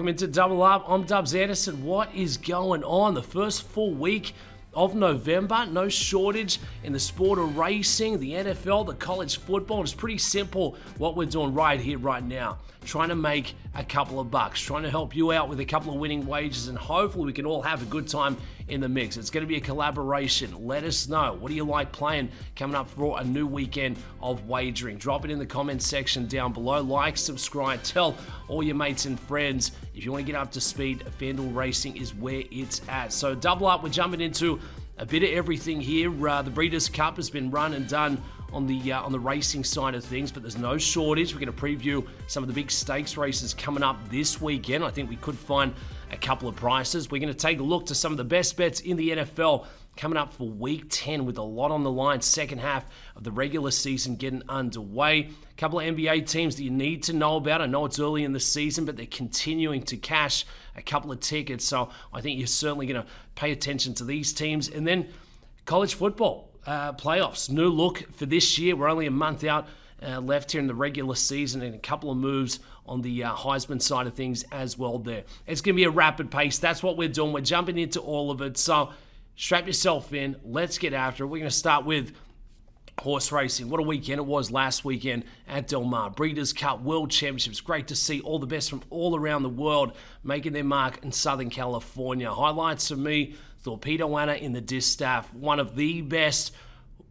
Welcome into Double Up. I'm Dubs Anderson. What is going on? The first full week of November, no shortage in the sport of racing, the NFL, the college football. It's pretty simple what we're doing right here, right now. Trying to make a couple of bucks, trying to help you out with a couple of winning wages, and hopefully we can all have a good time in the mix. It's going to be a collaboration. Let us know. What do you like playing coming up for a new weekend of wagering? Drop it in the comments section down below. Like, subscribe, tell all your mates and friends. If you want to get up to speed, FanDuel Racing is where it's at. So Double Up, we're jumping into a bit of everything here. The Breeders' Cup has been run and done on the racing side of things, but there's no shortage. We're going to preview some of the big stakes races coming up this weekend. I think we could find a couple of prices. We're going to take a look to some of the best bets in the NFL coming up for Week 10 with a lot on the line. Second half of the regular season getting underway. A couple of NBA teams that you need to know about. I know it's early in the season, but they're continuing to cash a couple of tickets, so I think you're certainly going to pay attention to these teams. And then college football. Playoffs, new look for this year. We're only a month out left here in the regular season, and a couple of moves on the Heisman side of things as well there. It's going to be a rapid pace. That's what we're doing. We're jumping into all of it. So strap yourself in. Let's get after it. We're going to start with horse racing. What a weekend it was last weekend at Del Mar. Breeders' Cup World Championships. Great to see all the best from all around the world making their mark in Southern California. Highlights for me, Torpedo Anna in the distaff, one of the best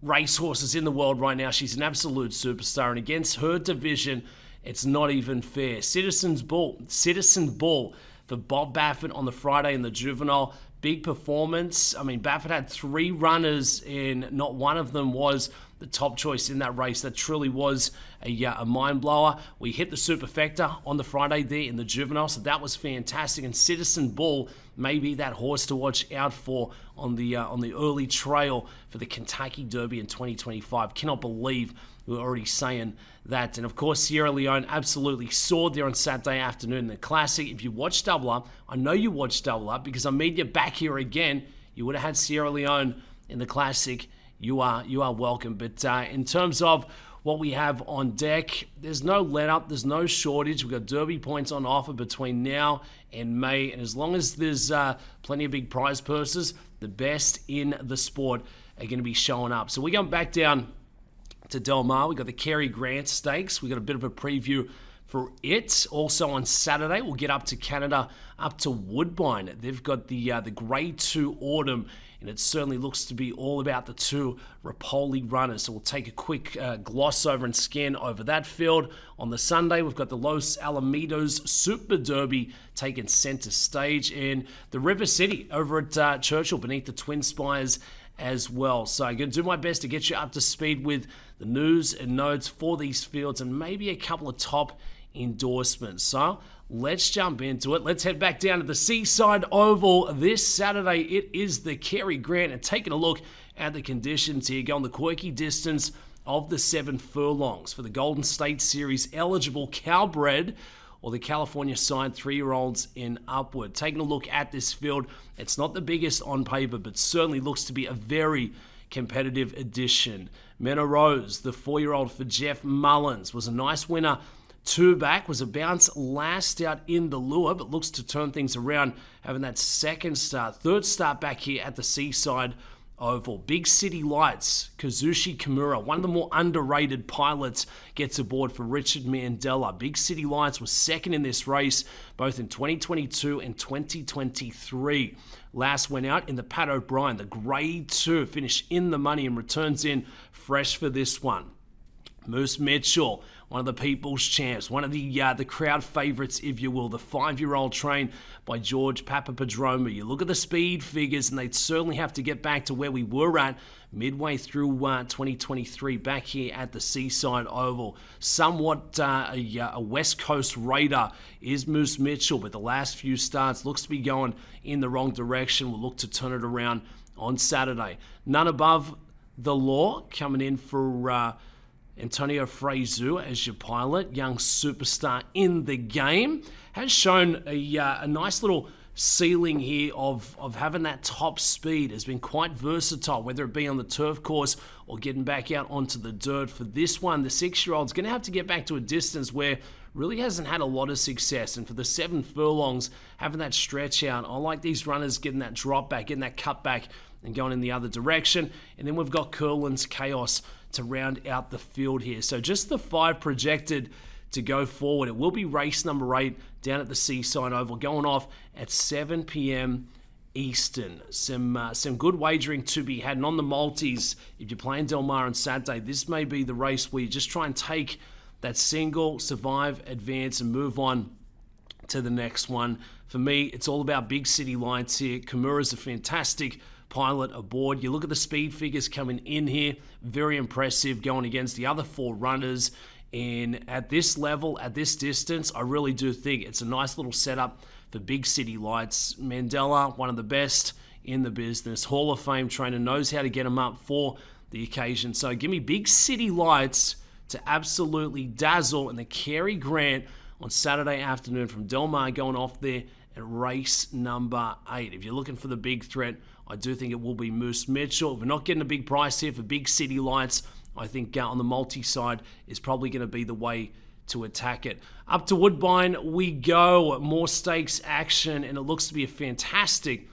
racehorses in the world right now. She's an absolute superstar, and against her division, it's not even fair. Citizen Bull for Bob Baffert on the Friday in the Juvenile. Big performance. I mean, Baffert had 3 runners, and not one of them was the top choice in that race. That truly was a mind blower. We hit the superfecta on the Friday there in the Juvenile, so that was fantastic. And Citizen Bull may be that horse to watch out for on the early trail for the Kentucky Derby in 2025. Cannot believe we're already saying that. And of course, Sierra Leone absolutely soared there on Saturday afternoon in the Classic. If you watched Double Up, I know you watched Double Up because I made you back here again. You would have had Sierra Leone in the Classic. You are welcome. But in terms of what we have on deck, there's no let-up, there's no shortage. We've got Derby points on offer between now and May, and as long as there's plenty of big prize purses, the best in the sport are going to be showing up. So we're going back down to Del Mar. We've got the Cary Grant Stakes. We've got a bit of a preview for it. Also on Saturday, we'll get up to Canada, up to Woodbine. They've got the Grade 2 Autumn, and it certainly looks to be all about the 2 Rapoli runners. So we'll take a quick gloss over and scan over that field. On the Sunday, we've got the Los Alamitos Super Derby taking center stage, and the River City over at Churchill beneath the Twin Spires as well. So I'm going to do my best to get you up to speed with the news and notes for these fields and maybe a couple of top endorsements. So let's jump into it. Let's head back down to the Seaside Oval this Saturday. It is the Cary Grant, and taking a look at the conditions here, going the quirky distance of the 7 furlongs for the Golden State Series eligible Calbred or the California side 3-year-olds and upward. Taking a look at this field, it's not the biggest on paper, but certainly looks to be a very competitive addition. Meadow Rose, the 4-year-old for Jeff Mullins, was a nice winner 2 back, was a bounce last out in the lure, but looks to turn things around, having that third start back here at the Seaside Oval. Big City Lights, Kazushi Kimura, one of the more underrated pilots, gets aboard for Richard Mandela. Big City Lights was second in this race, both in 2022 and 2023. Last went out in the Pat O'Brien, the Grade 2, finished in the money and returns in fresh for this one. Moose Mitchell, one of the people's champs, one of the crowd favorites, if you will, the 5-year-old trained by George Papapadromou. You look at the speed figures, and they'd certainly have to get back to where we were at midway through 2023 back here at the Seaside Oval. Somewhat a West Coast raider is Moose Mitchell, but the last few starts looks to be going in the wrong direction. We'll look to turn it around on Saturday. None Above the Law coming in for Antonio Frezu as your pilot, young superstar in the game, has shown a nice little ceiling here of having that top speed. Has been quite versatile, whether it be on the turf course or getting back out onto the dirt. For this one, the 6-year-old's going to have to get back to a distance where really hasn't had a lot of success. And for the 7 furlongs, having that stretch out, I like these runners getting that drop back, getting that cut back, and going in the other direction. And then we've got Curlin's Chaos to round out the field here. So just the 5 projected to go forward. It will be race number 8 down at the Seaside Oval, going off at 7 p.m. Eastern. Some good wagering to be had. And on the multis, if you're playing Del Mar on Saturday, this may be the race where you just try and take that single, survive, advance, and move on to the next one. For me, it's all about big city lights here. Kimura's a fantastic pilot aboard. You look at the speed figures coming in here, very impressive going against the other 4 runners. And at this level, at this distance, I really do think it's a nice little setup for big city lights. Mandela, one of the best in the business, Hall of Fame trainer, knows how to get them up for the occasion. So give me big city lights to absolutely dazzle in the Cary Grant on Saturday afternoon from Del Mar, going off there at race number 8. If you're looking for the big threat, I do think it will be Moose Mitchell. If we're not getting a big price here for big city lights, I think on the multi side is probably going to be the way to attack it. Up to Woodbine we go. More stakes action, and it looks to be a fantastic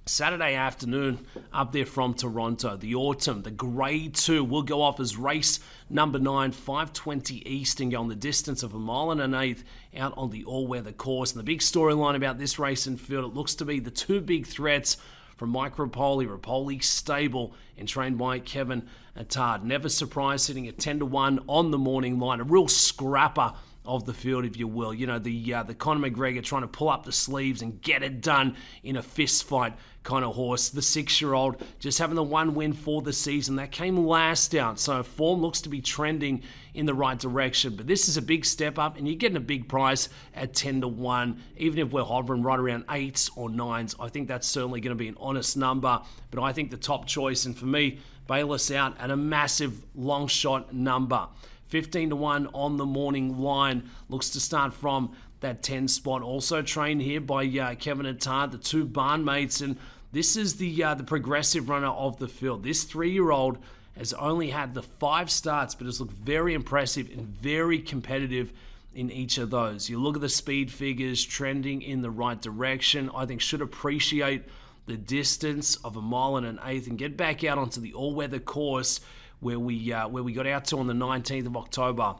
Saturday afternoon up there from Toronto. The Autumn, the Grade 2, will go off as race number 9, 5:20 Eastern, going the distance of 1 1/8 out on the all-weather course. And the big storyline about this race in field, it looks to be the 2 big threats from Mike Rapoli stable and trained by Kevin Attard. Never surprised, sitting at 10-1 on the morning line. A real scrapper of the field, if you will. You know, the Conor McGregor trying to pull up the sleeves and get it done in a fist fight kind of horse. The 6-year-old just having the 1 win for the season. That came last out, so form looks to be trending in the right direction. But this is a big step up, and you're getting a big price at 10-1. Even if we're hovering right around 8s or 9s, I think that's certainly going to be an honest number. But I think the top choice, and for me, Bayless out at a massive long shot number. 15-1 on the morning line. Looks to start from that 10 spot. Also trained here by Kevin Attard, the 2 barnmates. And this is the progressive runner of the field. This 3-year-old has only had the 5 starts, but has looked very impressive and very competitive in each of those. You look at the speed figures trending in the right direction. I think should appreciate the distance of 1 1/8 and get back out onto the all-weather course where we got out to on the 19th of October.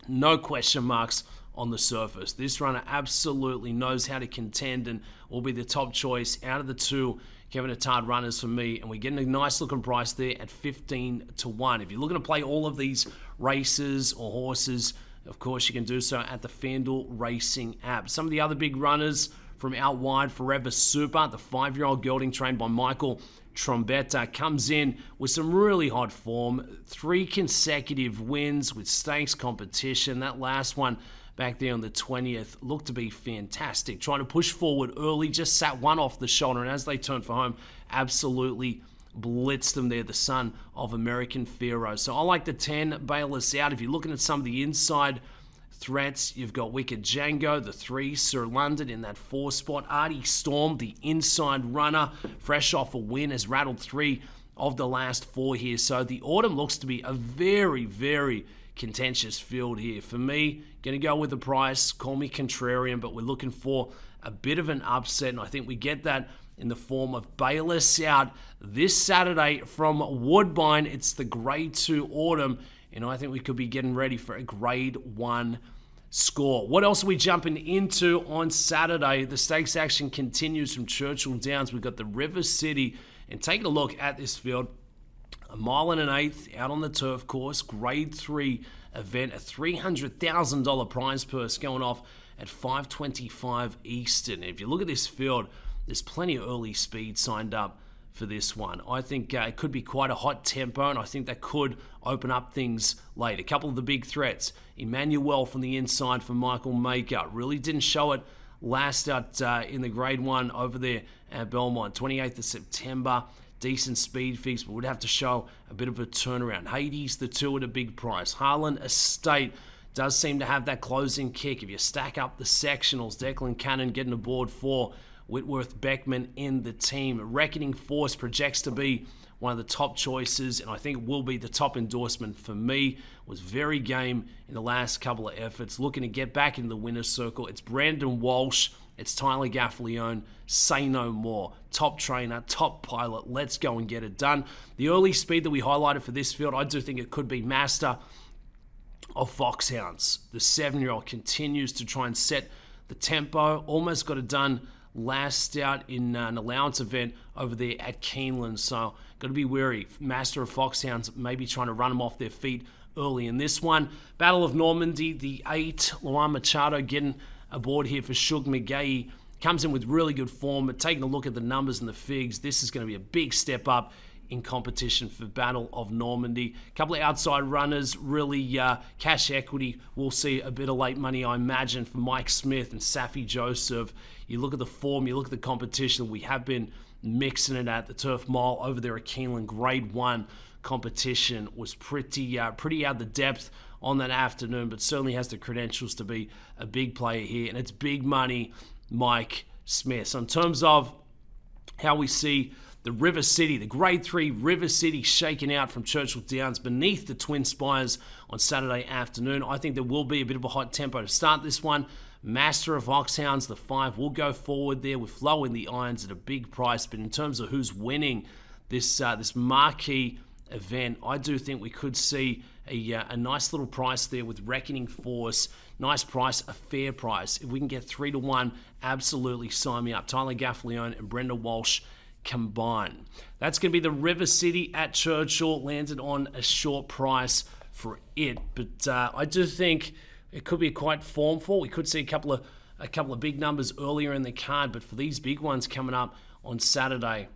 No question marks on the surface. This runner absolutely knows how to contend and will be the top choice out of the 2 Kevin Attard runners for me. And we're getting a nice looking price there at 15-1. If you're looking to play all of these races or horses, of course you can do so at the FanDuel Racing app. Some of the other big runners from out wide, Forever Super, the 5-year-old gelding trained by Michael Trombetta, comes in with some really hot form. 3 consecutive wins with stakes competition. That last one back there on the 20th looked to be fantastic. Trying to push forward early, just sat one off the shoulder, and as they turned for home, absolutely blitzed them there, the son of American Pharaoh. So I like the 10, Bayless out. If you're looking at some of the inside threats, you've got Wicked Django, the 3, Sir London in that 4 spot. Artie Storm, the inside runner, fresh off a win, has rattled 3 of the last 4 here. So the Autumn looks to be a very, very contentious field here. For me, going to go with the price. Call me contrarian, but we're looking for a bit of an upset, and I think we get that in the form of Bayless out this Saturday from Woodbine. It's the Grade 2 Autumn, and I think we could be getting ready for a Grade 1 score. What else are we jumping into on Saturday? The stakes action continues from Churchill Downs. We've got the River City, and taking a look at this field, 1 1/8 out on the turf course, Grade 3 event, a $300,000 prize purse going off at 5:25 Eastern. If you look at this field, there's plenty of early speed signed up for this one. I think it could be quite a hot tempo, and I think that could open up things late. A couple of the big threats. Emmanuel from the inside for Michael Maker. Really didn't show it last out in the Grade 1 over there at Belmont. 28th of September. Decent speed fix, but would have to show a bit of a turnaround. Hades, the 2 at a big price. Harlan Estate does seem to have that closing kick. If you stack up the sectionals, Declan Cannon getting aboard for Whitworth Beckman in the team. Reckoning Force projects to be one of the top choices, and I think it will be the top endorsement for me. Was very game in the last couple of efforts, looking to get back into the winner's circle. It's Brandon Walsh, it's Tyler Gaffalione, say no more. Top trainer, top pilot, let's go and get it done. The early speed that we highlighted for this field, I do think it could be Master of Foxhounds. The 7-year-old continues to try and set the tempo, almost got it done last out in an allowance event over there at Keeneland, so got to be wary. Master of Foxhounds maybe trying to run them off their feet early in this one. Battle of Normandy, the 8, Luan Machado getting aboard here for Shug McGahee. Comes in with really good form, but taking a look at the numbers and the figs, this is going to be a big step up in competition for Battle of Normandy. A couple of outside runners, really cash equity. We'll see a bit of late money, I imagine, for Mike Smith and Safi Joseph. You look at the form, you look at the competition. We have been mixing it at the Turf Mile over there at Keeneland. Grade 1 competition was pretty out the depth on that afternoon, but certainly has the credentials to be a big player here. And it's big money, Mike Smith. So in terms of how we see the River City, the Grade 3 River City shaking out from Churchill Downs beneath the Twin Spires on Saturday afternoon. I think there will be a bit of a hot tempo to start this one. Master of Foxhounds, the 5, will go forward there with Flow in the irons at a big price. But in terms of who's winning this marquee event, I do think we could see a nice little price there with Reckoning Force. Nice price, a fair price. If we can get 3-1, absolutely sign me up. Tyler Gaffalione and Brenda Walsh combined. That's going to be the River City at Churchill. Landed on a short price for it, but I do think it could be quite formful. We could see a couple of big numbers earlier in the card, but for these big ones coming up on Saturday,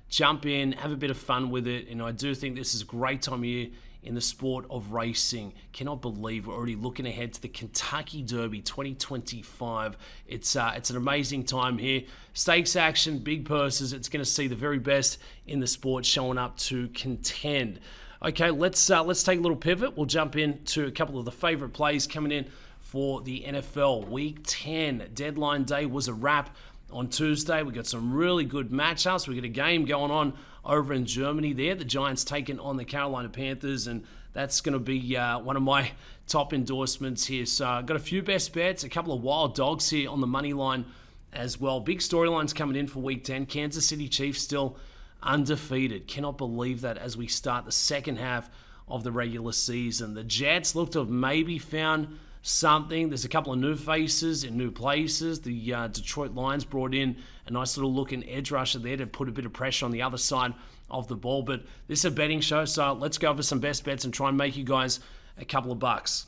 jump in, have a bit of fun with it, and I do think this is a great time of year in the sport of racing. Cannot believe we're already looking ahead to the Kentucky Derby 2025. It's an amazing time here. Stakes action, big purses. It's going to see the very best in the sport showing up to contend. Okay, let's take a little pivot. We'll jump into a couple of the favorite plays coming in for the NFL. Week 10 deadline day was a wrap on Tuesday. We got some really good matchups. We got a game going on over in Germany there. The Giants taking on the Carolina Panthers, and that's going to be one of my top endorsements here. So I've got a few best bets, a couple of wild dogs here on the money line as well. Big storylines coming in for Week 10. Kansas City Chiefs still undefeated. Cannot believe that as we start the second half of the regular season. The Jets look to have maybe found something. There's a couple of new faces in new places. The Detroit Lions brought in a nice little looking edge rusher there to put a bit of pressure on the other side of the ball. But this is a betting show, so let's go over some best bets and try and make you guys a couple of bucks.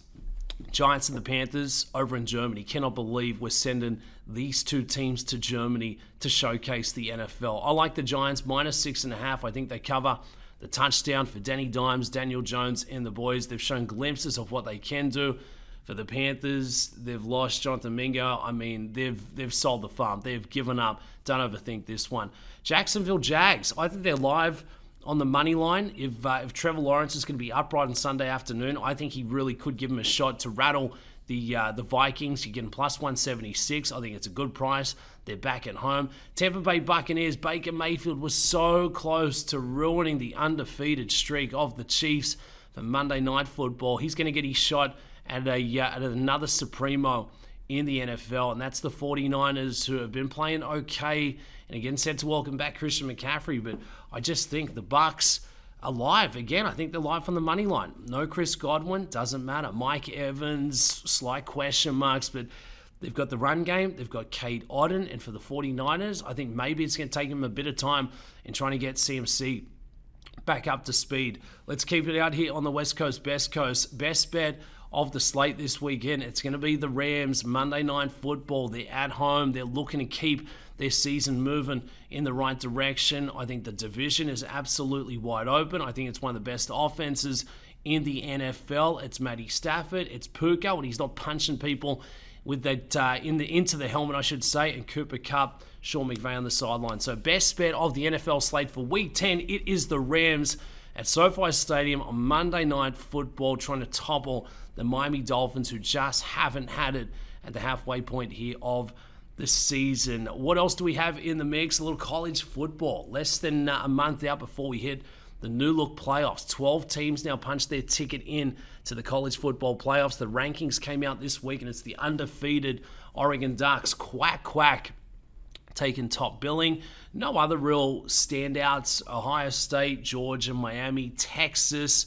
Giants and the Panthers over in Germany. Cannot believe we're sending these two teams to Germany to showcase the NFL. I like the Giants -6.5. I think they cover the touchdown for Danny Dimes, Daniel Jones, and the boys. They've shown glimpses of what they can do. For the Panthers, they've lost Jonathan Mingo. I mean, they've sold the farm. They've given up. Don't overthink this one. Jacksonville Jags. I think they're live on the money line. If Trevor Lawrence is going to be upright on Sunday afternoon, I think he really could give him a shot to rattle the Vikings. You're getting +176. I think it's a good price. They're back at home. Tampa Bay Buccaneers. Baker Mayfield was so close to ruining the undefeated streak of the Chiefs for Monday Night Football. He's going to get his shot at another Supremo in the NFL, and that's the 49ers, who have been playing okay, and again said to welcome back Christian McCaffrey, but I just think the Bucs are live. Again, I think they're live from the money line. No Chris Godwin, doesn't matter. Mike Evans, slight question marks, but they've got the run game, they've got Cade Otton, and for the 49ers, I think maybe it's going to take them a bit of time in trying to get CMC back up to speed. Let's keep it out here on the West Coast, Best Coast. Best bet of the slate this weekend, it's going to be the Rams. Monday Night Football. They're at home. They're looking to keep their season moving in the right direction. I think the division is absolutely wide open. I think it's one of the best offenses in the NFL. It's Matty Stafford. It's Puka when he's not punching people with that into the helmet, I should say, and Cooper Kupp, Sean McVay on the sideline. So best bet of the NFL slate for Week 10, it is the Rams at SoFi Stadium on Monday Night Football, trying to topple the Miami Dolphins, who just haven't had it at the halfway point here of this season. What else do we have in the mix? A little college football. Less than a month out before we hit the new look playoffs. 12 teams now punched their ticket in to the college football playoffs. The rankings came out this week, and it's the undefeated Oregon Ducks. Quack, taking top billing. No other real standouts. Ohio State, Georgia, Miami, Texas,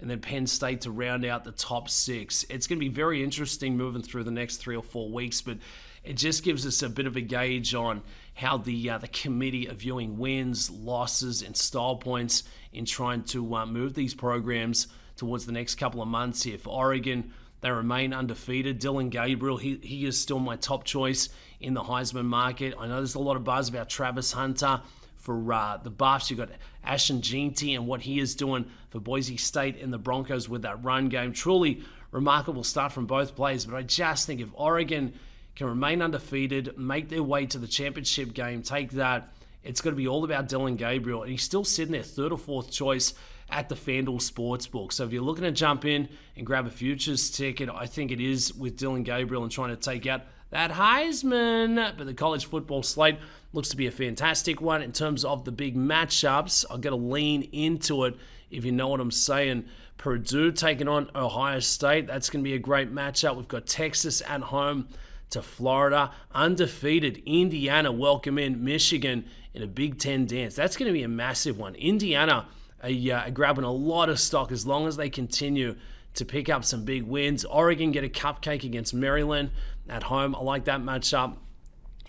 and then Penn State to round out the top 6. It's going to be very interesting moving through the next 3 or 4 weeks, but it just gives us a bit of a gauge on how the committee are viewing wins, losses, and style points in trying to move these programs towards the next couple of months here. For Oregon, they remain undefeated. Dylan Gabriel, he is still my top choice in the Heisman market. I know there's a lot of buzz about Travis Hunter for the Buffs. You've got Ashton Jeanty and what he is doing for Boise State and the Broncos with that run game. Truly remarkable start from both players, but I just think if Oregon can remain undefeated, make their way to the championship game, take that, it's going to be all about Dylan Gabriel, and he's still sitting there 3rd or 4th choice at the FanDuel Sportsbook. So if you're looking to jump in and grab a futures ticket, I think it is with Dylan Gabriel and trying to take out that Heisman. But the college football slate looks to be a fantastic one. In terms of the big matchups, I've got to lean into it, if you know what I'm saying. Purdue taking on Ohio State. That's going to be a great matchup. We've got Texas at home to Florida. Undefeated Indiana welcome in Michigan in a Big Ten dance. That's going to be a massive one. Indiana are grabbing a lot of stock as long as they continue to pick up some big wins. Oregon get a cupcake against Maryland at home. I like that matchup.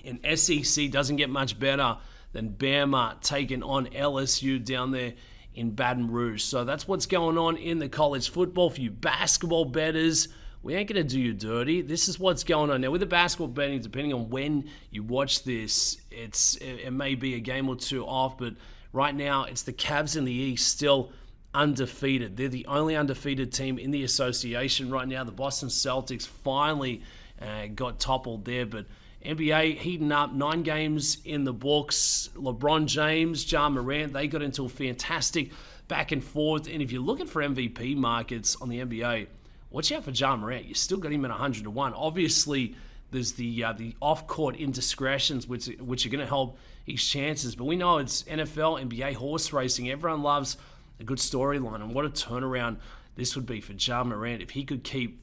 And SEC doesn't get much better than Bama taking on LSU down there in Baton Rouge. So that's what's going on in the college football. For you basketball bettors, we ain't going to do you dirty. This is what's going on. Now, with the basketball betting, depending on when you watch this, it may be a game or two off, but right now it's the Cavs in the East still undefeated. They're the only undefeated team in the association right now. The Boston Celtics finally got toppled there, but NBA heating up, 9 games in the books. LeBron James, Ja Morant, they got into a fantastic back and forth. And if you're looking for MVP markets on the NBA, watch out for Ja Morant. You still got him at 100-1. Obviously, there's the off-court indiscretions, which are going to help his chances. But we know it's NFL, NBA, horse racing. Everyone loves a good storyline. And what a turnaround this would be for Ja Morant if he could keep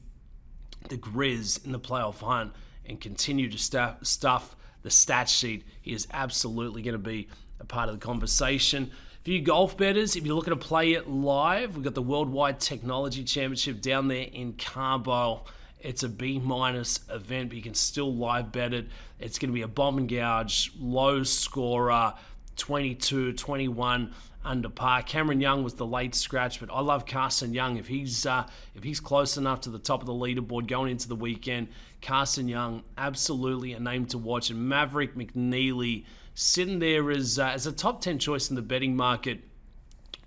the Grizz in the playoff hunt and continue to stuff the stat sheet. He is absolutely going to be a part of the conversation. For you golf bettors, if you're looking to play it live, we've got the Worldwide Technology Championship down there in Cabo. It's a B- event, but you can still live bet it. It's going to be a bomb and gouge, low scorer, 22, 21 under par. Cameron Young was the late scratch, but I love Carson Young. If he's close enough to the top of the leaderboard going into the weekend, Carson Young, absolutely a name to watch. And Maverick McNeely sitting there as a top 10 choice in the betting market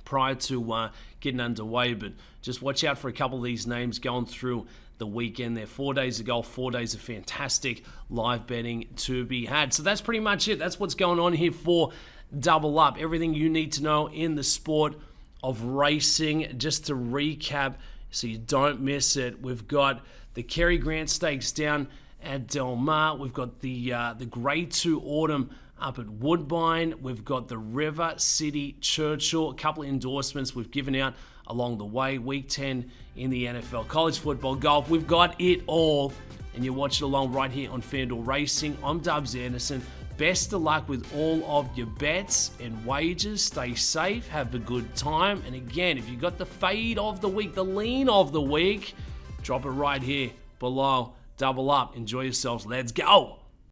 prior to getting underway. But just watch out for a couple of these names going through the weekend there. 4 days of golf, 4 days of fantastic live betting to be had. So that's pretty much it. That's what's going on here for Double Up. Everything you need to know in the sport of racing. Just to recap so you don't miss it, we've got the Cary Grant Stakes down at Del Mar. We've got the Grade 2 Autumn up at Woodbine. We've got the River City Churchill. A couple of endorsements we've given out along the way. Week 10 in the NFL. College football, golf. We've got it all. And you watch it along right here on FanDuel Racing. I'm Dubs Anderson. Best of luck with all of your bets and wagers. Stay safe. Have a good time. And again, if you got the fade of the week, the lean of the week, drop it right here below. Double up. Enjoy yourselves. Let's go.